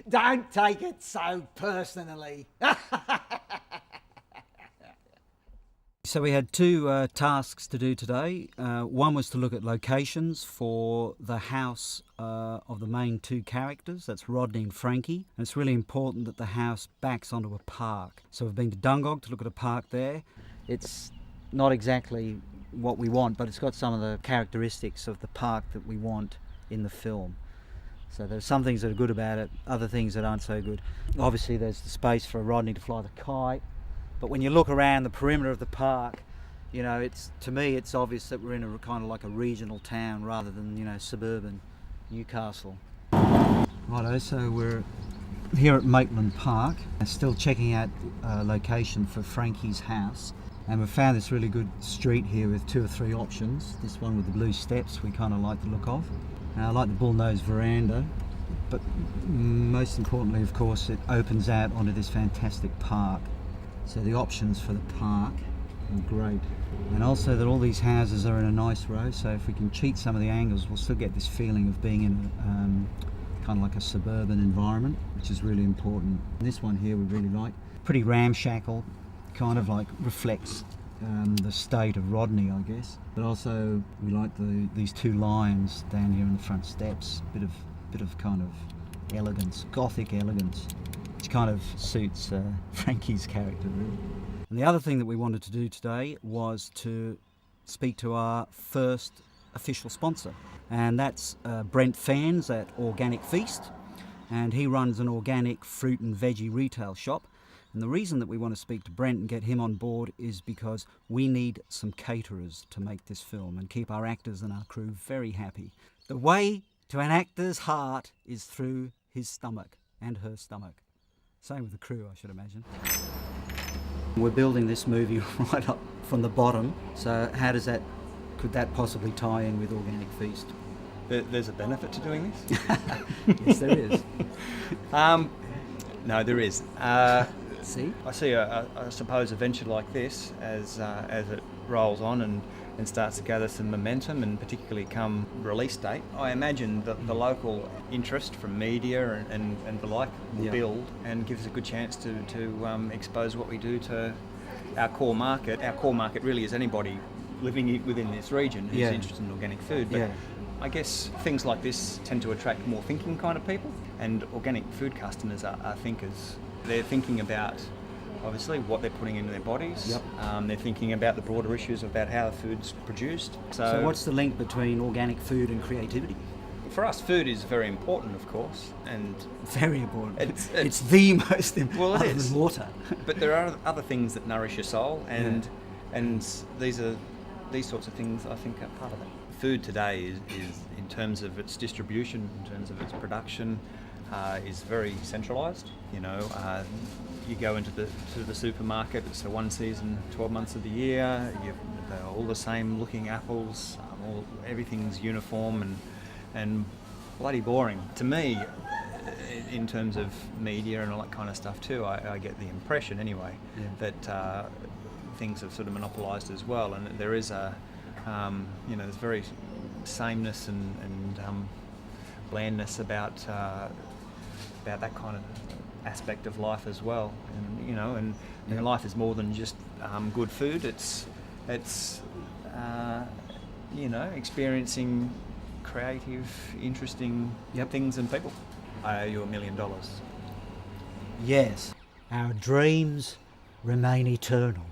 Don't take it so personally. So we had two tasks to do today. One was to look at locations for the house of the main two characters, that's Rodney and Frankie. And it's really important that the house backs onto a park. So we've been to Dungog to look at a park there. It's not exactly what we want, but it's got some of the characteristics of the park that we want in the film. So there's some things that are good about it, other things that aren't so good. Obviously there's the space for Rodney to fly the kite. But when you look around the perimeter of the park, you know, to me it's obvious that we're in a kind of like a regional town rather than, you know, suburban Newcastle. Righto, so we're here at Maitland Park, still checking out a location for Frankie's house. And we've found this really good street here with 2 or 3 options. This one with the blue steps we kind of like the look of. I like the bullnose veranda, but most importantly, of course, it opens out onto this fantastic park. So the options for the park are great. And also that all these houses are in a nice row, so if we can cheat some of the angles, we'll still get this feeling of being in kind of like a suburban environment, which is really important. This one here we really like. Pretty ramshackle, kind of like reflects the state of Rodney, I guess. But also we like these 2 lions down here in the front steps. Bit of kind of elegance, Gothic elegance, which kind of suits Frankie's character really. And the other thing that we wanted to do today was to speak to our first official sponsor, and that's Brent Fans at Organic Feast, and he runs an organic fruit and veggie retail shop. And the reason that we want to speak to Brent and get him on board is because we need some caterers to make this film and keep our actors and our crew very happy. The way to an actor's heart is through his stomach and her stomach. Same with the crew, I should imagine. We're building this movie right up from the bottom, so could that possibly tie in with Organic Feast? There's a benefit to doing this? Yes, there is. No, there is. See? I see, I suppose, a venture like this as it rolls on and starts to gather some momentum, and particularly come release date, I imagine that the local interest from media and the like will build and give us a good chance to expose what we do to our core market. Our core market really is anybody living within this region who's interested in organic food. But I guess things like this tend to attract more thinking kind of people, and organic food customers are thinkers. They're thinking about, obviously, what they're putting into their bodies. They're thinking about the broader issues about how the food's produced. So what's the link between organic food and creativity? For us, food is very important, of course, and very important. It's the most important. Well, it is. Than water. But there are other things that nourish your soul, and these sorts of things, I think, are part of it. Food today is in terms of its distribution, in terms of its production, is very centralised. You know, you go into the supermarket, it's the one season, 12 months of the year. They're all the same looking apples. Everything's uniform and bloody boring to me. In terms of media and all that kind of stuff too, I get the impression anyway that things have sort of monopolised as well, and there is there's very sameness and blandness about that kind of aspect of life as well. And life is more than just good food. It's experiencing creative, interesting things and people. I owe you $1 million. Yes, our dreams remain eternal.